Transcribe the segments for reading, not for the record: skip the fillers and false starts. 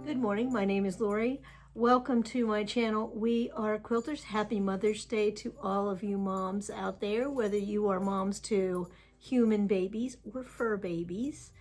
Good morning, my name is Lori. Welcome to my channel. We are quilters. Happy Mother's Day to all of you moms out there, whether you are moms to human babies or fur babies.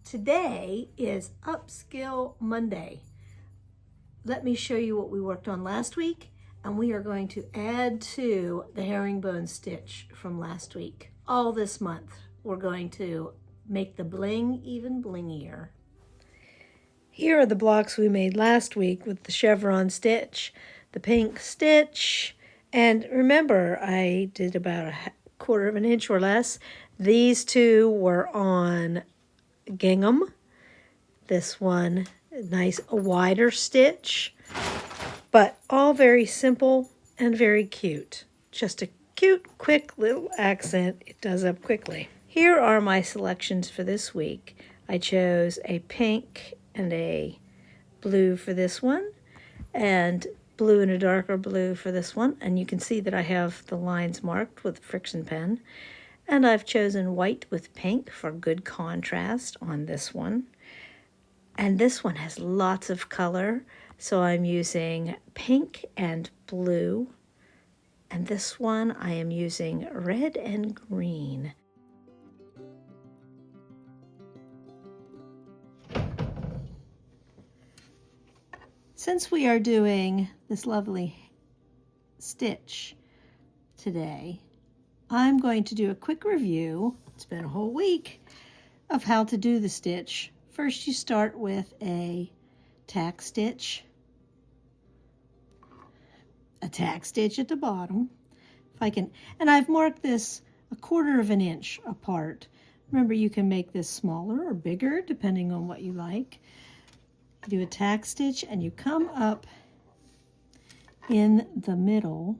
Today is Upskill Monday. Let me show you what we worked on last week, and we are going to add to the herringbone stitch from last week. All this month, we're going to make the bling even blingier. Here are the blocks we made last week with the chevron stitch, the pink stitch, and remember I did about a quarter of an inch or less. These two were on gingham. This one, nice a wider stitch, but all very simple and very cute. Just a cute, quick little accent. It does up quickly. Here are my selections for this week. I chose a pink and a blue for this one, and blue and a darker blue for this one. And you can see that I have the lines marked with a friction pen. And I've chosen white with pink for good contrast on this one. And this one has lots of color, so I'm using pink and blue. And this one I am using red and green. Since we are doing this lovely stitch today, I'm going to do a quick review, it's been a whole week, of how to do the stitch. First you start with a tack stitch at the bottom. If I can, and I've marked this a quarter of an inch apart. Remember, you can make this smaller or bigger depending on what you like. You do a tack stitch and you come up in the middle.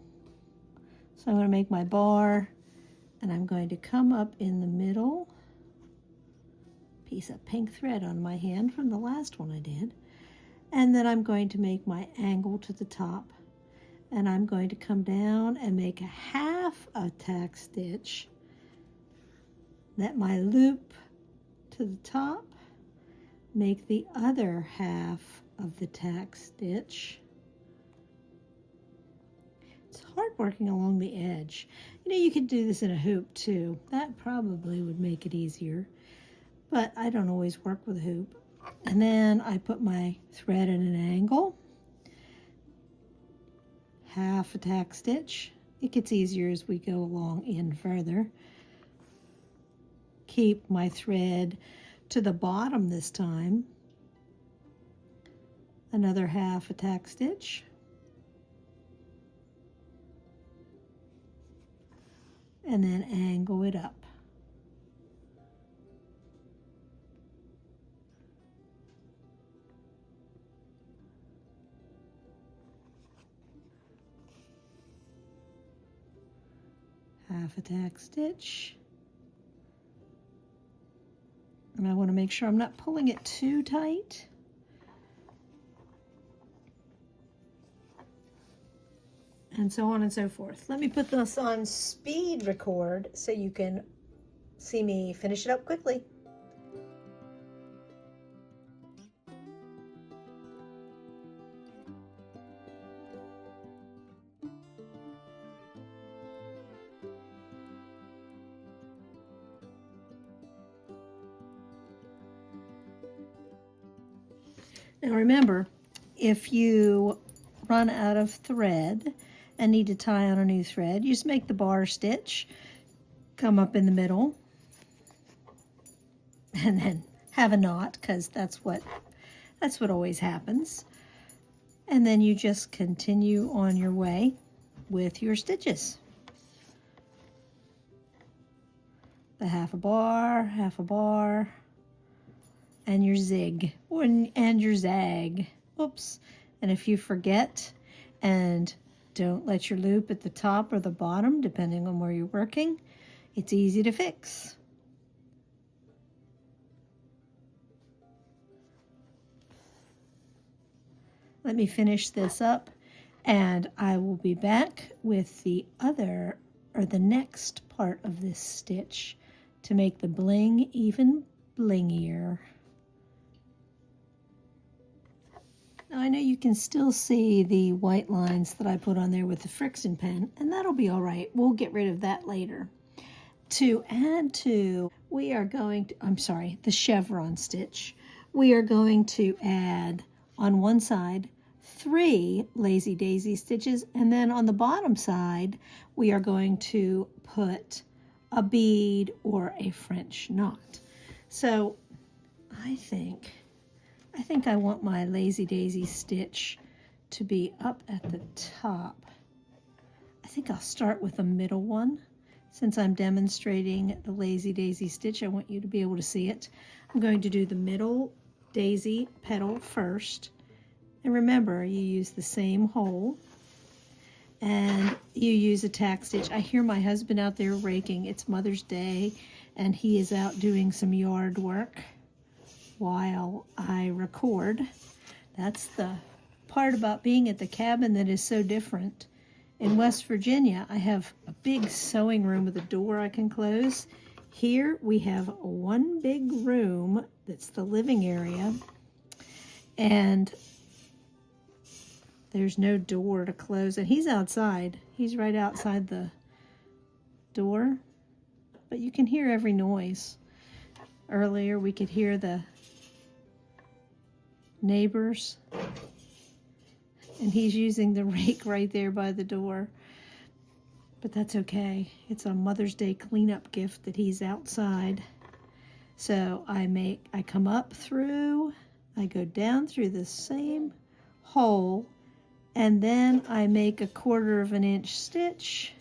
So I'm going to make my bar and I'm going to come up in the middle. Piece of pink thread on my hand from the last one I did. And then I'm going to make my angle to the top. And I'm going to come down and make a half a tack stitch. Let my loop to the top. Make the other half of the tack stitch. It's hard working along the edge. You know, you could do this in a hoop too. That probably would make it easier, but I don't always work with a hoop. And then I put my thread in an angle, half a tack stitch. It gets easier as we go along in further. Keep my thread to the bottom this time. Another half a tack stitch. And then angle it up. Half a tack stitch. And I want to make sure I'm not pulling it too tight. And so on and so forth. Let me put this on speed record so you can see me finish it up quickly. Now remember, if you run out of thread and need to tie on a new thread, you just make the bar stitch, come up in the middle, and then have a knot, because that's what always happens. And then you just continue on your way with your stitches. The half a bar, and your zig, and your zag. Oops. And if you forget and don't let your loop at the top or the bottom, depending on where you're working, it's easy to fix. Let me finish this up, and I will be back with the other, or the next part of this stitch to make the bling even blingier. Now I know you can still see the white lines that I put on there with the friction pen, and that'll be all right. We'll get rid of that later. To add to, we are going to, the chevron stitch. We are going to add on one side 3 lazy daisy stitches, and then on the bottom side we are going to put a bead or a French knot. So I think I want my lazy daisy stitch to be up at the top. I think I'll start with the middle one. Since I'm demonstrating the lazy daisy stitch, I want you to be able to see it. I'm going to do the middle daisy petal first. And remember, you use the same hole and you use a tack stitch. I hear my husband out there raking. It's Mother's Day and he is out doing some yard work while I record. That's the part about being at the cabin that is so different. In West Virginia, I have a big sewing room with a door I can close. Here we have one big room that's the living area, and there's no door to close. And he's outside. He's right outside the door, but you can hear every noise. Earlier we could hear the neighbors, and he's using the rake right there by the door. But that's okay. It's a Mother's Day cleanup gift that he's outside. So I come up through, I go down through the same hole, and then I make a 1/4 of an inch stitch,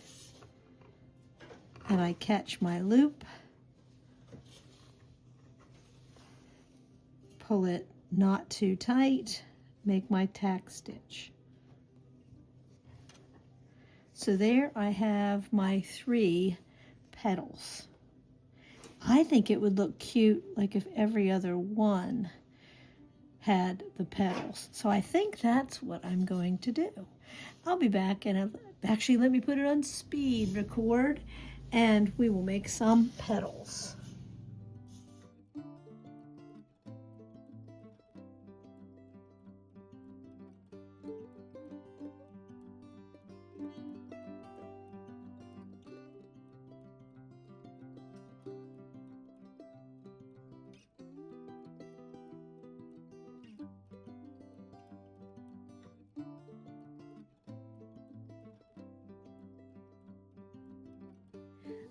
and I catch my loop, pull it not too tight, make my tack stitch. So there I have my 3 petals. I think it would look cute like if every other one had the petals. So I think that's what I'm going to do. I'll be back, and actually let me put it on speed record, and we will make some petals.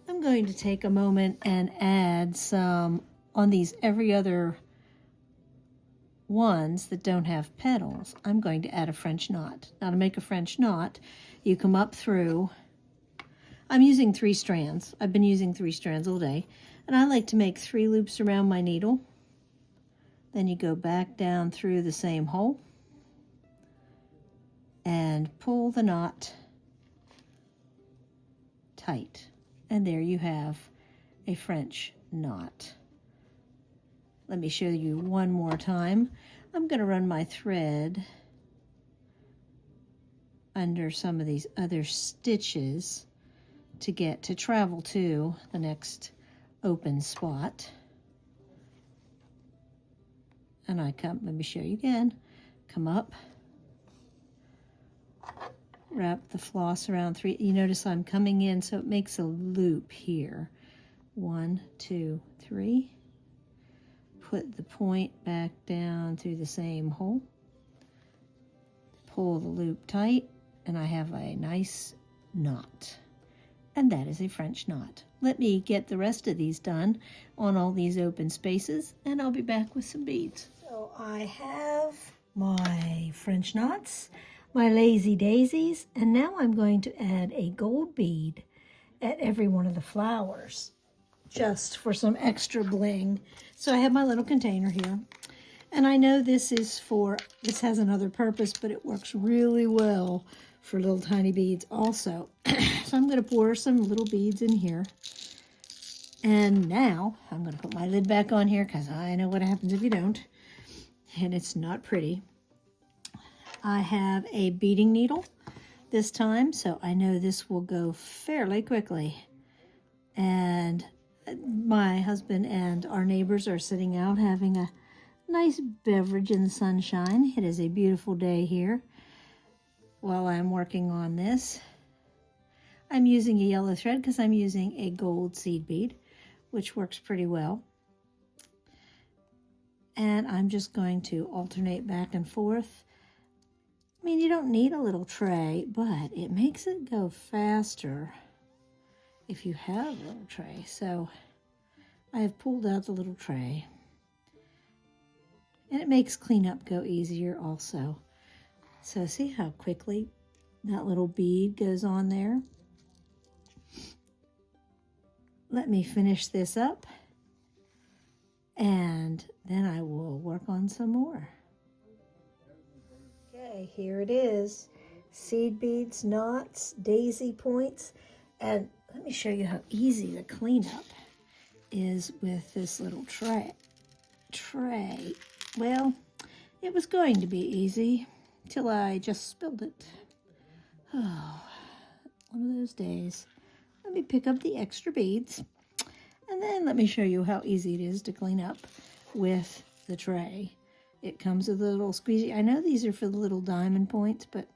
I'm going to take a moment and add some on these every other ones that don't have petals. I'm going to add a French knot. Now to make a French knot, you come up through, I'm using 3 strands. I've been using 3 strands all day, and I like to make 3 loops around my needle. Then you go back down through the same hole and pull the knot tight. And there you have a French knot. Let me show you one more time. I'm going to run my thread under some of these other stitches to travel to the next open spot. And let me show you again. Come up, wrap the floss around 3. You notice I'm coming in, so it makes a loop here. 1, 2, 3. Put the point back down through the same hole. Pull the loop tight, and I have a nice knot. And that is a French knot. Let me get the rest of these done on all these open spaces, and I'll be back with some beads. So I have my French knots, my lazy daisies, and now I'm going to add a gold bead at every one of the flowers, just for some extra bling. So I have my little container here, and I know this has another purpose, but it works really well for little tiny beads also. So I'm going to pour some little beads in here, and now I'm going to put my lid back on here because I know what happens if you don't, and it's not pretty. I have a beading needle this time, so I know this will go fairly quickly. And my husband and our neighbors are sitting out having a nice beverage in the sunshine. It is a beautiful day here while I'm working on this. I'm using a yellow thread because I'm using a gold seed bead, which works pretty well. And I'm just going to alternate back and forth. I mean, you don't need a little tray, but it makes it go faster if you have a little tray. So I have pulled out the little tray. And it makes cleanup go easier also. So see how quickly that little bead goes on there? Let me finish this up, and then I will work on some more. Okay, here it is. Seed beads, knots, daisy points, and let me show you how easy the cleanup is with this little tray. Well, it was going to be easy till I just spilled it. Oh, one of those days. Let me pick up the extra beads, and then let me show you how easy it is to clean up with the tray. It comes with a little squeegee. I know these are for the little diamond points, but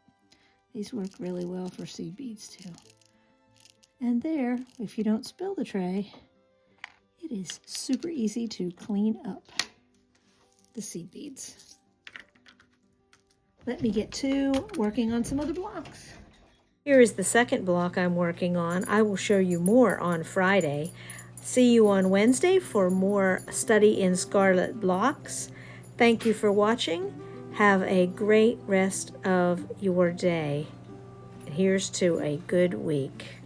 these work really well for seed beads too. And there, if you don't spill the tray, it is super easy to clean up the seed beads. Let me get to working on some other blocks. Here is the second block I'm working on. I will show you more on Friday. See you on Wednesday for more study in scarlet blocks. Thank you for watching. Have a great rest of your day. Here's to a good week.